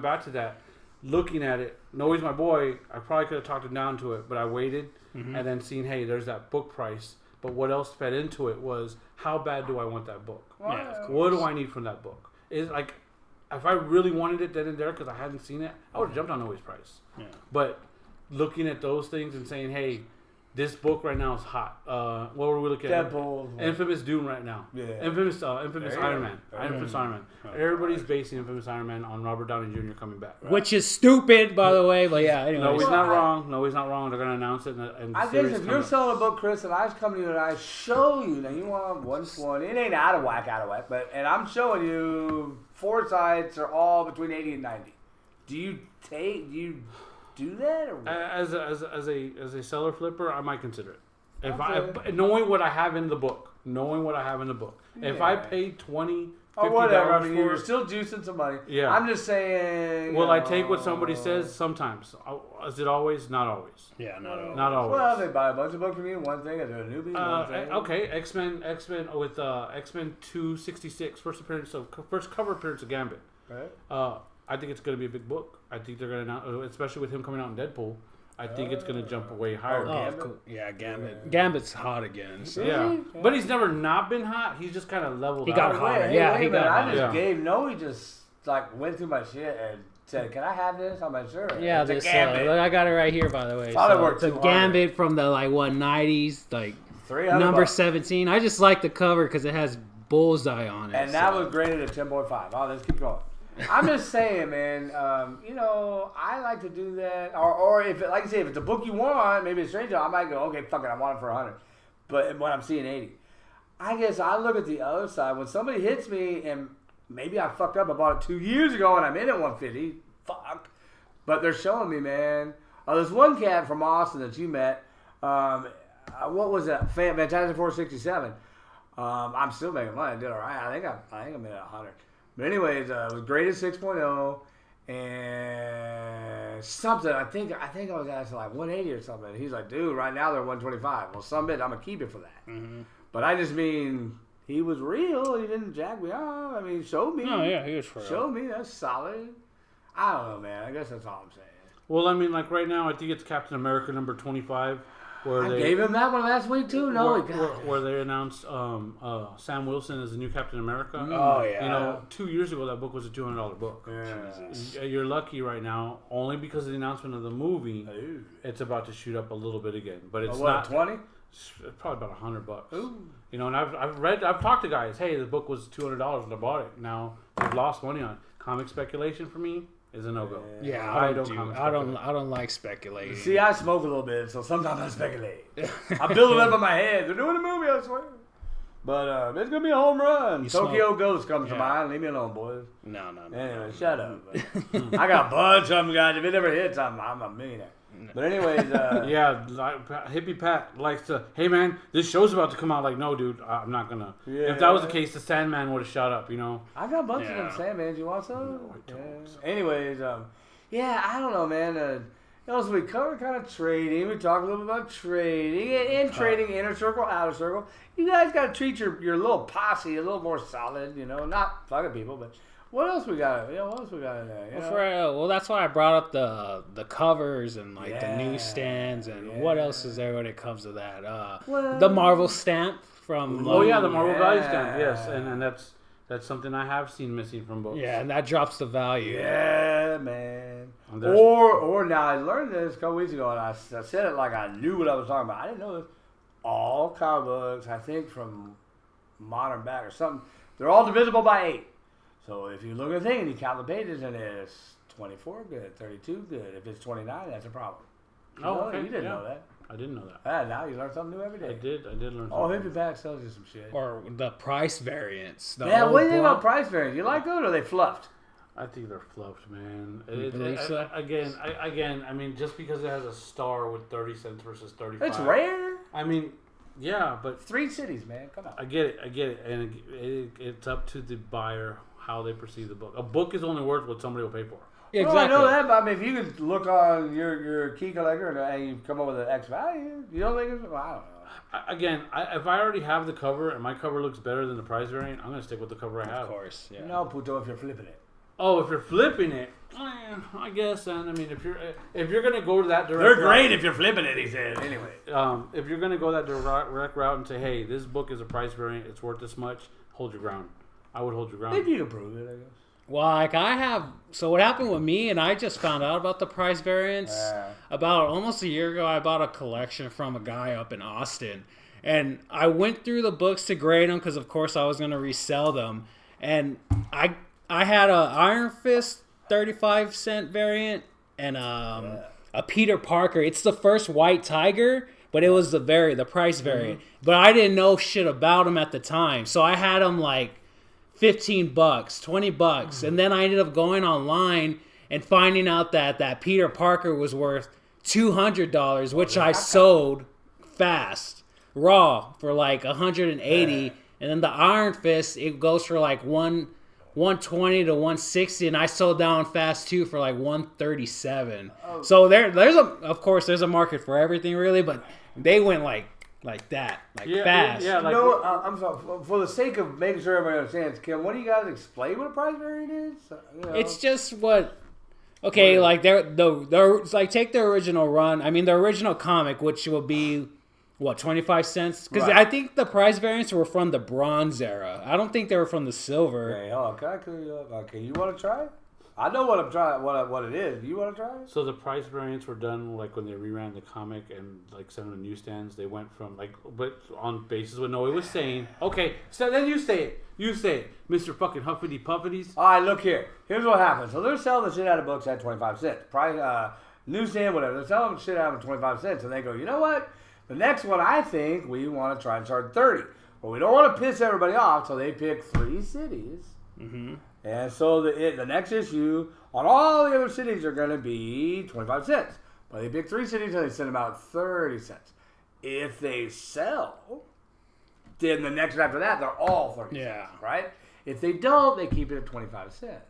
back to that, looking at it, Noe's my boy. I probably could have talked him down to it, but I waited and then seen, hey, there's that book price. But what else fed into it was, how bad do I want that book? Yeah, What do I need from that book? Is like, if I really wanted it then and there because I hadn't seen it, I would have jumped on Noe's price. Yeah. But looking at those things and saying, hey, this book right now is hot. What were we looking at? Deadpool. Infamous Doom right now. Yeah. Infamous Iron Man. Infamous Iron Man. Everybody's Right. basing Infamous Iron Man on Robert Downey Jr. coming back. Which is stupid, by the way. But yeah, anyway. No, he's not wrong. No, he's not wrong. They're going to announce it. And I guess if you're selling a book, Chris, and I come to you and I show you, now you want 120, it ain't out of whack, and I'm showing you 4 sites are all between 80 and 90. Do you do that? Or what? as a seller flipper, I might consider it. Okay. Knowing what I have in the book. If I paid $20, or $50 whatever, I mean, for you're it, still juicing some money. Yeah. I'm just saying. will I take what somebody says? Sometimes. Is it always? Not always. Yeah, Not always. Well, they buy a bunch of books from you, one thing, and they're a newbie, one thing. Okay, X-Men with X-Men 266, first cover appearance of Gambit. Right. I think it's going to be a big book. I think they're going to, especially with him coming out in Deadpool, I think it's going to jump way higher. Oh, Gambit? cool. Yeah, Gambit. Gambit's hot again. So. Yeah, but he's never not been hot. He's just kind of leveled He out. got hotter. Yeah, he got I hotter. just gave Noe just went through my shit and said, "Can I have this?" I'm like, "Sure." Yeah, It's a this. Gambit. I got it right here, by the way. Probably So worth it's a 200. Gambit from the 90s, like 300 number bucks. 17. I just like the cover because it has bullseye on it. And that was graded at 10.5. Oh, let's keep going. I'm just saying, man. I like to do that. Or if, like you say, if it's a book you want, maybe a stranger, I might go, okay, fuck it, I want it for 100. But when I'm seeing 80, I guess I look at the other side. When somebody hits me, and maybe I fucked up, I bought it 2 years ago, and I'm in at 150. Fuck. But they're showing me, man. There's one cat from Austin that you met. What was that? Fantastic 467. I'm still making money. I did all right. I think I'm in at 100. But anyways, it was graded 6.0 and something. I think I was asking like 180 or something. He's like, dude, right now they're 125. Well, some bit I'm gonna keep it for that. Mm-hmm. But I just mean he was real. He didn't jack me off. I mean, he showed me. Oh yeah, he was for Showed me. That's solid. I don't know, man. I guess that's all I'm saying. Well, I mean, like right now, I think it's Captain America number 25. I gave him that one last week too. No, where they announced Sam Wilson as the new Captain America. Oh yeah. You know, 2 years ago that book was a $200 book. Yeah. You're lucky right now, only because of the announcement of the movie. Ooh. It's about to shoot up a little bit again, but it's what, not 20. It's probably about $100. Ooh. You know, and I've talked to guys. Hey, the book was $200 when I bought it. Now they've lost money on it. Comic speculation for me is a no-go. Yeah, I don't like speculating. See, I smoke a little bit, so sometimes I speculate. I build it up in my head. They're doing a movie, I swear. But it's gonna be a home run. Tokyo Ghost comes to mind. Leave me alone, boys. No. Anyway, shut up. I got a bunch of them, guys. If it ever hits, I'm a millionaire. But anyways, yeah, like, Hippie Pat likes to. Hey man, this show's about to come out. Like, no, dude, I'm not gonna. Yeah. If that was the case, the Sandman would have shot up. You know. I got a bunch of them Sandmans. You want some? No, I don't. Yeah. Anyways, yeah, I don't know, man. Also, we covered kind of trading. We talked a little bit about trading and trading inner circle, outer circle. You guys got to treat your little posse a little more solid. You know, not fucking people, but. What else we got? Yeah, what else we got in there? Well, that's why I brought up the covers and like the newsstands and what else is there when it comes to that? The Marvel stamp from. Oh yeah, the Marvel value stamp. Yes, and that's something I have seen missing from books. Yeah, and that drops the value. Yeah, man. Or now I learned this a couple weeks ago, and I said it like I knew what I was talking about. I didn't know this. All comic books, I think from modern back or something, they're all divisible by 8. So if you look at the thing and you count the pages and it's 24, good. 32, good. If it's 29, that's a problem. Okay. You didn't know that. I didn't know that. Now you learn something new every day. I did learn something. Oh, Hippie Pack sells you some shit. Or the price variants. Yeah, what do you think about price variants? You like those or are they fluffed? I think they're fluffed, man. Again, I mean, just because it has a star with 30 cents versus 35. It's rare. I mean, yeah, but 3 cities, man. Come on. I get it, and it's up to the buyer how they perceive the book. A book is only worth what somebody will pay for. Yeah, exactly. exactly. Well, I know that, but I mean, if you could look on your key collector and you come up with an X value, you don't think it's? Well, I don't know. Again, if I already have the cover and my cover looks better than the price variant, I'm gonna stick with the cover I have. Of course, yeah. No, Puto, if you're flipping it. Oh, if you're flipping it, I guess. And I mean, if you're gonna go to that direct, they're great if you're flipping it. He said. Anyway, if you're gonna go that direct route and say, hey, this book is a price variant, it's worth this much, hold your ground. I would hold your ground. If you can prove it, I guess. Well, like so what happened with me, and I just found out about the price variance about almost a year ago. I bought a collection from a guy up in Austin, and I went through the books to grade them because, of course, I was going to resell them. And I had a Iron Fist 35-cent variant and a Peter Parker. It's the first White Tiger, but it was the price variant. But I didn't know shit about them at the time, so I had them like $15, $20, and then I ended up going online and finding out that Peter Parker was worth $200, which I sold fast, raw for like $180, and then the Iron Fist it goes for like 120 to 160, and I sold down fast too for like 137. So there's a market for everything really, but they went like that, fast. Yeah, like, I'm sorry. For the sake of making sure everybody understands, Kim, what do you guys explain what a price variant is? It's just what. Okay, like they're like take the original run. I mean, the original comic, which will be what 25 cents, because I think the price variants were from the Bronze era. I don't think they were from the Silver. Hey, hold on, can I clear you up? Okay, you want to try it? I know what I'm trying. What it is. You want to try it? So the price variants were done like when they reran the comic and like some of the newsstands. They went from like, but on basis what Noe was saying. Okay, so then you say it. You say it, Mr. Fucking Huffity Puffities. All right, look here. Here's what happens. So they're selling the shit out of books at 25 cents. Price, newsstand, whatever. They're selling the shit out of 25 cents, and they go, you know what? The next one, I think we want to try and charge 30. But we don't want to piss everybody off, so they pick 3 cities. Mm-hmm. And so the next issue on all the other cities are going to be 25 cents. But they pick 3 cities and they send them out 30 cents. If they sell, then the next after that, they're all 30 cents. Right? If they don't, they keep it at 25 cents.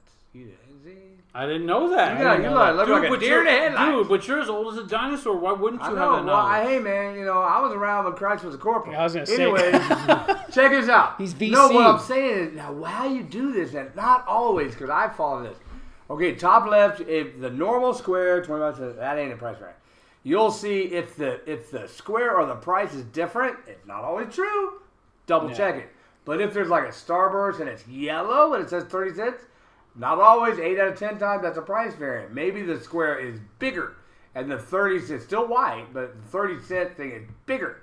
I didn't know that. You look like a deer in the headlights. Dude, but you're as old as a dinosaur. Why wouldn't you I have know. that Well, knowledge? hey, man, I was around when Christ was a corporal. Yeah, I was going to say. Anyways, check this out. He's VC. No, what I'm saying is, now, how you do this, and not always, because I follow this. Okay, top left, if the normal square, 25 cents, that ain't a price range. You'll see if the square or the price is different, it's not always true. Double check it. But if there's like a Starburst and it's yellow and it says 30 cents, not always, 8 out of 10 times, that's a price variant. Maybe the square is bigger and the 30 cents, still white, but the 30-cent thing is bigger.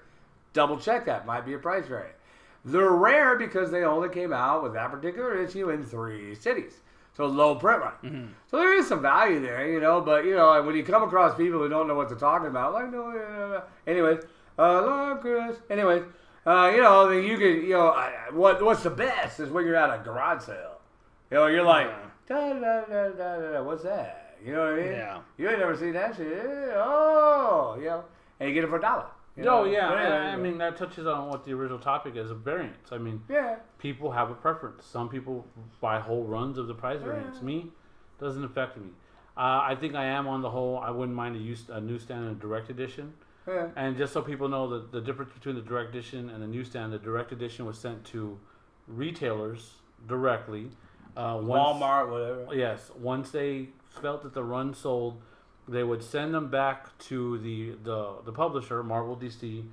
Double check that. Might be a price variant. They're rare because they only came out with that particular issue in 3 cities. So low print run. Mm-hmm. So there is some value there, but, when you come across people who don't know what they're talking about, like, no. Anyways, love Chris. Anyways, then you can, what's the best is when you're at a garage sale. You're like, what's that? You know what I mean? Yeah. You ain't never seen that shit. Oh, and you get it for $1. No, yeah. I mean, that touches on what the original topic is, of variants. I mean, people have a preference. Some people buy whole runs of the price variants. Me, doesn't affect me. I think I am on the whole. I wouldn't mind a newsstand and a direct edition. Yeah. And just so people know the difference between the direct edition and the newsstand, the direct edition was sent to retailers directly. Walmart, whatever. Yes. Once they felt that the run sold, they would send them back to the publisher, Marvel DC.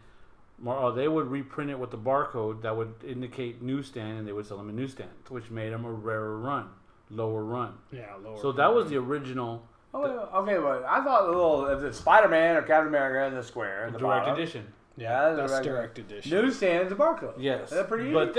They would reprint it with the barcode that would indicate newsstand, and they would sell them in newsstands, which made them a rarer run, lower run. Yeah, lower. So that was the original. Okay, but I thought if it's Spider-Man or Captain America in the square, in the direct bottom, edition. Yeah, that's direct edition. Newsstand, the barcode. Yes. That's pretty easy. But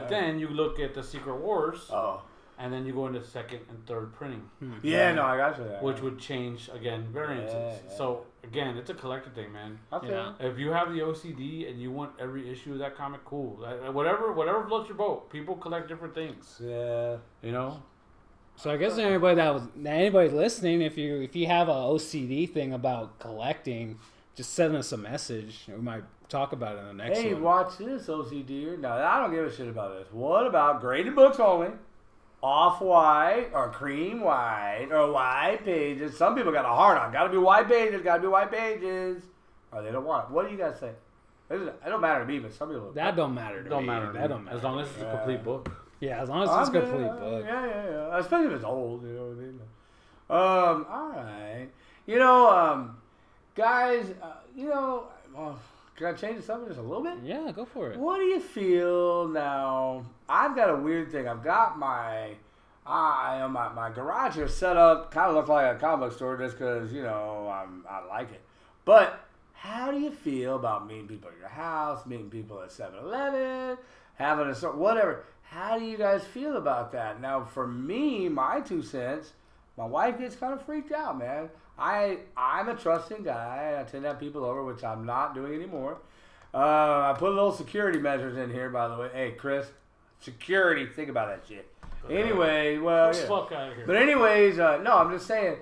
then you look at the Secret Wars. Oh. And then you go into second and third printing. Yeah, no, I got you. Which would change, again, variances. Yeah. So, again, it's a collector thing, man. Okay. If you have the OCD and you want every issue of that comic, cool. Whatever floats your boat. People collect different things. Yeah. So I guess anybody listening, if you have a OCD thing about collecting, just send us a message. We might talk about it in the next one. Hey, watch this, OCD. No, I don't give a shit about this. What about graded books only? Off-white or cream white or white pages. Some people got a hard on. Got to be white pages. Or they don't want it. What do you guys think? It don't matter to me, but some people. That don't matter to me. That don't matter. As long as it's a complete book. Yeah, as long as it's a complete book. Yeah. Especially if it's old, you know what I mean? All right. Guys, can I change the subject just a little bit? Yeah, go for it. What do you feel now? I've got a weird thing. I've got my garage here set up, kind of look like a comic book store just because, I like it. But how do you feel about meeting people at your house, meeting people at 7-Eleven, having a store, whatever? How do you guys feel about that? Now, for me, my 2 cents, my wife gets kind of freaked out, man. I'm a trusting guy. I tend to have people over, which I'm not doing anymore. I put a little security measures in here, by the way. Hey, Chris, security. Think about that shit. Anyway, well, yeah. Fuck out of here. But anyways, no, I'm just saying,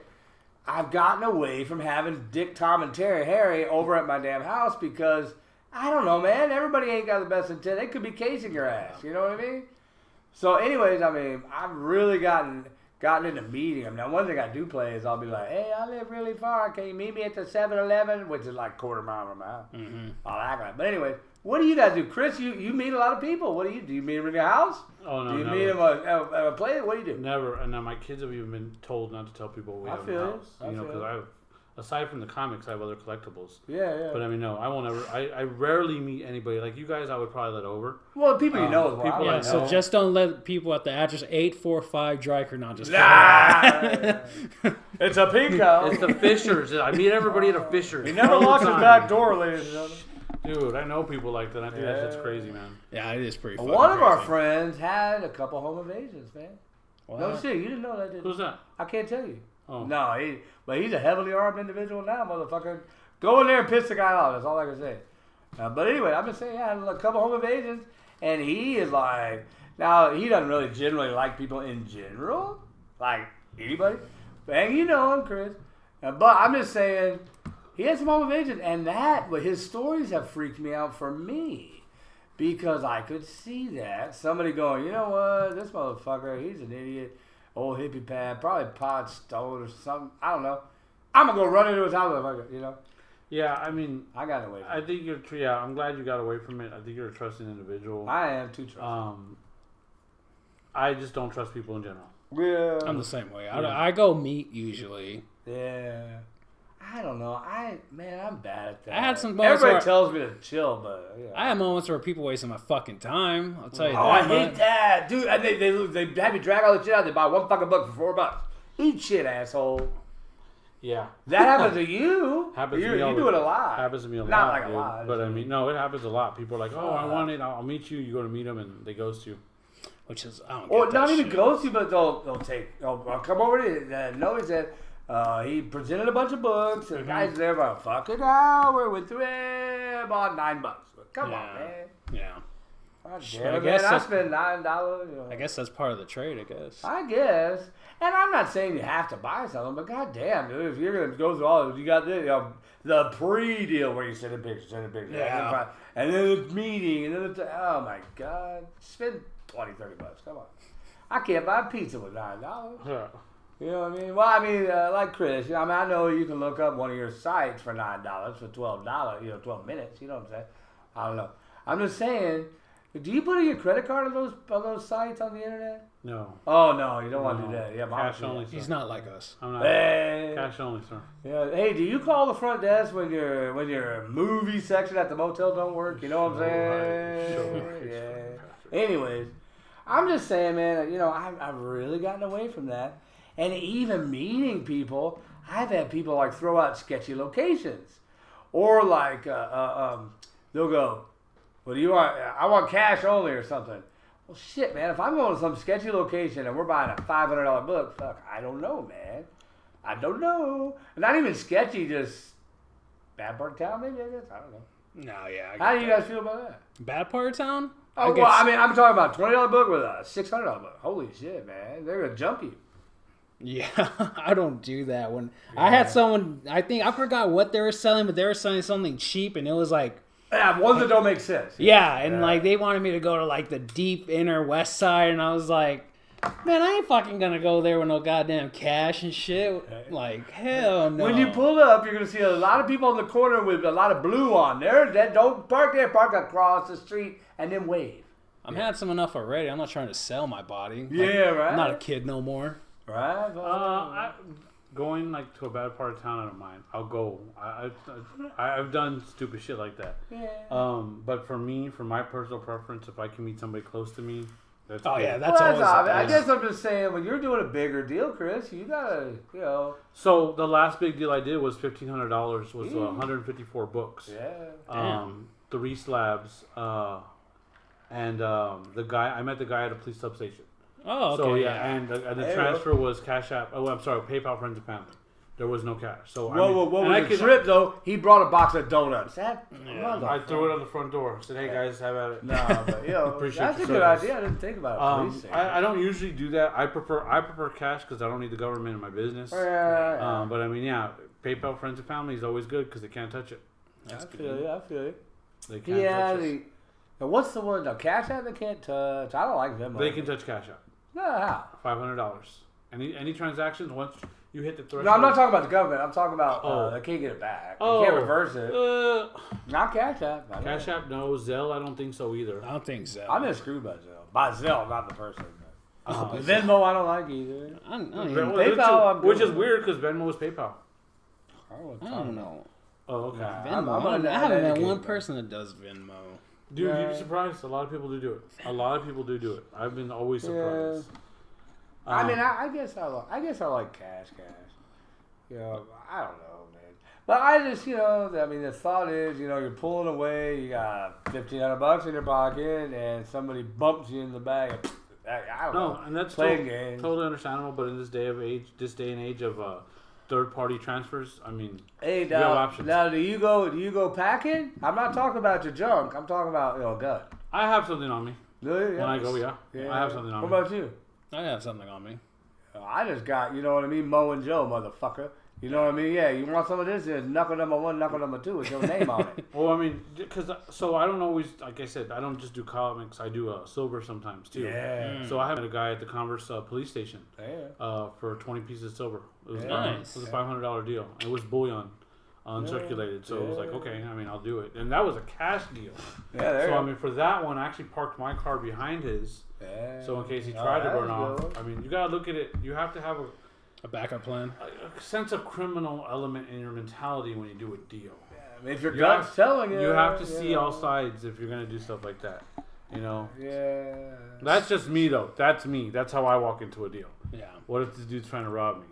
I've gotten away from having Dick, Tom, and Harry over at my damn house because, I don't know, man, everybody ain't got the best intent. They could be casing your ass. You know what I mean? So anyways, I've really gotten into meeting them. Now, one thing I do play is I'll be like, hey, I live really far. Can you meet me at the 7-Eleven? Which is like a quarter mile from my house. Mm-hmm. I'll act like it. But anyways, what do you guys do? Chris, you meet a lot of people. What do you do? You meet them in your house? Oh, no, do you never. meet them at a place? What do you do? Never. And now my kids have even been told not to tell people we have in the house. Because aside from the comics, I have other collectibles. Yeah. But no, I won't ever. I rarely meet anybody. Like you guys, I would probably let over. Well, people you know. People Yeah, I know. so just don't let people at the address 845 Dryker not just. Nah. It's a Pico. It's the Fishers. I meet everybody at a Fishers. He never all the locks his time. back door, ladies and gentlemen. Dude, I know people like that. I think that shit's crazy, man. Yeah, it is pretty fucking One of our crazy. friends had a couple home invasions, man. What? No shit, you didn't know that, did you? Who's that? I can't tell you. Oh. No, but he's a heavily armed individual now, motherfucker. Go in there and piss the guy off. That's all I can say. But anyway, I've been saying, I had a couple home invasions, and he is like, now he doesn't really generally like people in general, like anybody. And you know him, Chris. But I'm just saying, he had some home invasions, and but his stories have freaked me out for me. Because I could see that. Somebody going, you know what, this motherfucker, he's an idiot. old hippie pad, probably pot stone or something. I don't know. I'm gonna go run into his house, you know. Yeah, I mean, I got away. I think you're. Yeah, I'm glad you got away from it. I think you're a trusting individual. I am too trusting. I just don't trust people in general. Yeah, I'm the same way. I go meat usually. Yeah. I don't know. I'm bad at that. I had some moments Everybody where tells me to chill, but yeah. I have moments where people wasting my fucking time. I'll tell you that. I hate that, dude. And they have you drag all the shit out. They buy one fucking book for $4. Eat shit, asshole. Yeah, That happens to you. happens to me. You do it a lot. Happens to me a lot. Not like dude. a lot. But I mean, no, it happens a lot. People are like, "Oh, I want it. I'll meet you." You go to meet them, and they ghost you. Which is I don't Or get not that even shit. ghost you, but they'll come over to you. No, he said he presented a bunch of books. And the guy's there about a fucking hour. Went through it, about $9. Come on, man. Yeah. God Shit, damn I it, guess man. I that's- spend $9. You know. I guess that's part of the trade. I guess. I guess. And I'm not saying you have to buy something, but goddamn, dude, if you're gonna go through all of it, you got the pre-deal where you send a picture, Yeah. and then it's meeting, and then it's oh my god, spend $20-$30. Come on, I can't buy pizza with $9. Yeah. You know what I mean? Well, I mean, like Chris, you know, I know you can look up one of your sites for $9 for $12, 12 minutes. You know what I'm saying? I don't know. I'm just saying. Do you put in your credit card on those sites on the internet? No. Oh no, you don't want to do that. Yeah, Cash only. Sir. He's not like us. I'm not. Hey. Cash only, sir. Yeah. Hey, do you call the front desk when your movie section at the motel don't work? You know what I'm saying? Sure. Yeah. Anyways, I'm just saying, man. You know, I've really gotten away from that, and even meeting people, I've had people like throw out sketchy locations, or like they'll go, "What do you want? I want cash only or something." Well, shit, man. If I'm going to some sketchy location and we're buying a $500 book, fuck, I don't know, man. I don't know. Not even sketchy, just bad part of town, maybe, I guess. I don't know. No, yeah. How do you guys feel about that? Bad part of town? Oh, well, I mean, I'm talking about $20 book with a $600 book. Holy shit, man. They're going to jump you. Yeah, I don't do that. When I had someone, I forgot what they were selling, but they were selling something cheap, and it was like, Yeah, ones that don't make sense. yeah, and like they wanted me to go to like the deep inner west side, and I was like, man, I ain't fucking gonna go there with no goddamn cash and shit. Like, hell no. When you pull up, you're going to see a lot of people in the corner with a lot of blue on there. That don't park there, park across the street, and then wave. I'm handsome enough already. I'm not trying to sell my body. Like, Yeah, right. I'm not a kid no more. Right? Going like to a bad part of town, I don't mind. I'll go. I've done stupid shit like that. Yeah. But for me, for my personal preference, if I can meet somebody close to me, that's Oh cool. yeah, Well, that's always. obvious. I the guess I'm just saying, when you're doing a bigger deal, Chris, you gotta, you know. So the last big deal I did was $1,500. Was 154 books. Yeah. 3 slabs. And the guy I met the guy at a police substation. Oh, okay. So yeah, and the Hey, transfer was Cash App. Oh, I'm sorry, PayPal, friends and family. There was no cash. So What and I was the could- trip though? He brought a box of donuts. That I threw it on the front door. Said, "Hey guys, have at it." No, but you know, Appreciate that's a your good service. idea. I didn't think about it. Police I don't usually do that. I prefer cash because I don't need the government in my business. Yeah. But I mean, yeah, PayPal, friends and family is always good because they can't touch it. That's I good. feel you. I feel you. They can't Yeah. touch it. Now what's the one? No, Cash App they can't touch. I don't like them. They can touch Cash App. No, how? $500. Any transactions once you hit the threshold. No, I'm not talking about the government. I'm talking about they can't get it back. You can't reverse it. Not Cash App. I know. Cash App, no. Zelle, I don't think so either. I don't think so. I'm just screwed by Zelle. By Zelle, not the person. Oh, but Venmo, I don't like either. I don't even- PayPal, I'm which good is with. weird because Venmo is PayPal. I don't know. Oh, okay. Nah. Venmo. I haven't met one person that does Venmo. Dude, Yeah. you'd be surprised. A lot of people do it. A lot of people do it. I've been always surprised. I mean, I guess I like cash. You know, I don't know, man. But I just, you know, I mean, the thought is, you know, you're pulling away, you got $1,500 in your pocket, and somebody bumps you in the bag. I don't know. No, and that's Playing games. totally understandable. But in this day and age of third-party transfers, I mean, Hey, you have now, options. do you go packing? I'm not talking about your junk. I'm talking about, you know, a gun. I have something on me Do you? when I go. Yeah, I have something on What me. about you? I have something on me. I just got, you know what I mean, Mo and Joe, motherfucker. You know what I mean? Yeah, you want some of this? There's knuckle number 1, knuckle number 2 with your name on it. Well, I mean, so I don't always, like I said, I don't just do comics. I do silver sometimes too. Yeah. So I had a guy at the Converse police station Yeah. for 20 pieces of silver. It was, Nice. it was a $500 deal. And it was bullion uncirculated. So it was like, okay, I mean, I'll do it. And that was a cash deal. Yeah, there So you I go. mean, for that one, I actually parked my car behind his. Yeah. So in case he tried to that's run off, good. I mean, you gotta look at it. You have to have A backup plan. a sense of criminal element in your mentality when you do a deal. I mean, if your You gut's have- telling you, You have to you see know. all sides if you're gonna do stuff like that. You know. Yeah. That's just me though. That's me. That's how I walk into a deal. Yeah. What if this dude's trying to rob me?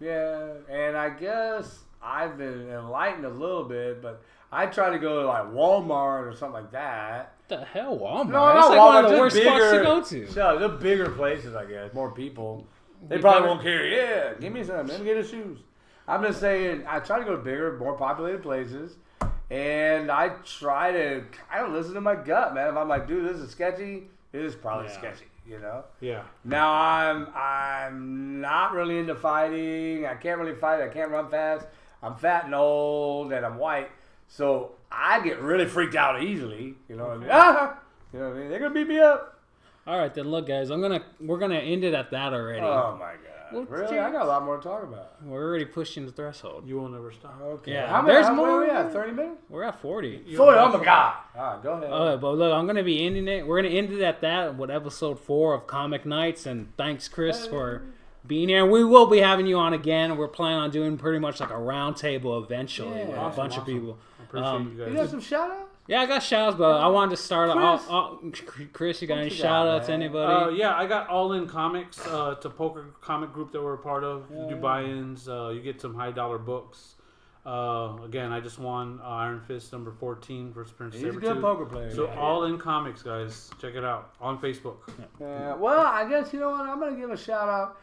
Yeah, and I guess I've been enlightened a little bit, but I try to go to like Walmart or something like that. What the hell, Walmart? No, That's not like Walmart. one of the just worst spots to go to. No, the bigger places, I guess. More people. They You probably better- won't care. Yeah, give me some. Let me get the shoes. I'm just saying, I try to go to bigger, more populated places, and I try to kind of listen to my gut, man. If I'm like, dude, this is sketchy, it is probably Yeah. sketchy, you know? Yeah. Now I'm not really into fighting. I can't really fight. I can't run fast. I'm fat and old, and I'm white, so I get really freaked out easily. You know what I mean? Ah! You know what I mean? They're gonna beat me up. All right, then look, guys. We're gonna end it at that already. Oh my god! Well, Really? I got a lot more to talk about. We're already pushing the threshold. You will never stop. Okay. Yeah, How many? there's Where more. are we at? 30 minutes? We're at 40. You 40. don't Oh have my god! All right, go ahead. All right, but look, I'm gonna be ending it. We're gonna end it at that with episode 4 of Comic Nights, and thanks, Chris, for being here. We will be having you on again. We're planning on doing pretty much like a round table eventually with a Awesome, bunch of awesome. people. I appreciate you You guys. got some shout outs? Yeah, I got shout-outs, but I wanted to start off. Chris, you got any you got, shout-outs? man? Anybody? Yeah, I got All In Comics. It's a poker comic group that we're a part of. You do buy-ins. You get some high-dollar books. Again, I just won Iron Fist number 14 versus Prince He's a Sabertooth. good poker player. So man. All In Comics, guys, check it out on Facebook. Well, I guess you know what? I'm gonna give a shout out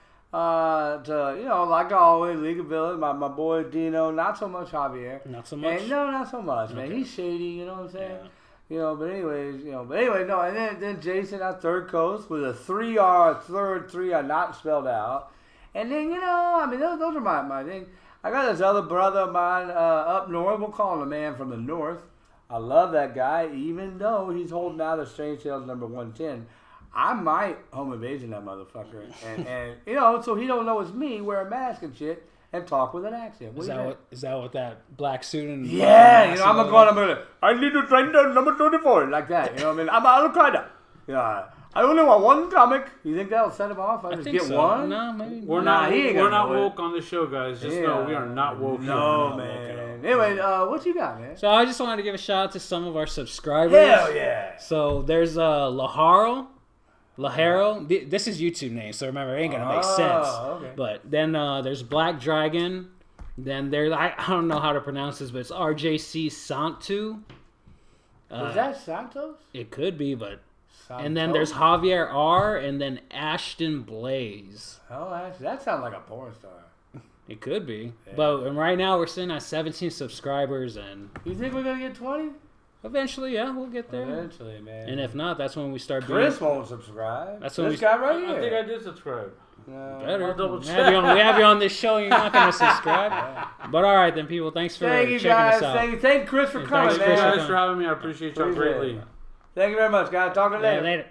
to like always, League of Villains, my boy Dino. Not so much Javier. Not so much. And no, not so much, man. Okay. He's shady. You know what I'm saying? Yeah. But anyways, no. And then Jason at Third Coast with a 3R, third 3R not spelled out. And then I mean those are my thing. I got this other brother of mine up north. We'll call him the man from the north. I love that guy, even though he's holding out a Strange Tales number 110. I might home invasion that motherfucker, and so he don't know it's me. Wear a mask and shit, and talk with an accent. Is that what that black suit and Yeah, I'm gonna. I need to train the number 24 like that. You know what I mean? I'm Al Qaeda. Yeah, I only want one comic. You think that'll set him off? I just think get so. one. No, maybe. We're Nah, not he ain't we're gonna not know it. woke on the show, guys. Just know we are not woke. No, here. man. Anyway, what you got, man? So I just wanted to give a shout out to some of our subscribers. Hell yeah. So there's Laharo. This is YouTube name, so remember, it ain't gonna make sense. Okay. But then there's Black Dragon. Then there's I don't know how to pronounce this, but it's RJC Santu. Was that Santos? It could be, but Santos? and then there's Javier R. and then Ashton Blaze. Oh, actually, that sounds like a porn star. It could be, but right now we're sitting at 17 subscribers, and You think we're gonna get 20? eventually, yeah, we'll get there. Eventually, man. And if not, that's when we start doing. Chris won't subscribe. That's when this we- guy right here. I think I did subscribe. No. Better. I'll double We check. have you on this show. You're not going to subscribe. But all right, then, people. Thanks for Thank you checking guys. us out. Thank Chris for Yeah, coming, thanks, Thank you Chris, man. for guys for having me. I appreciate y'all Appreciate it. greatly. Thank you very much, guys. Talk to you later. Later.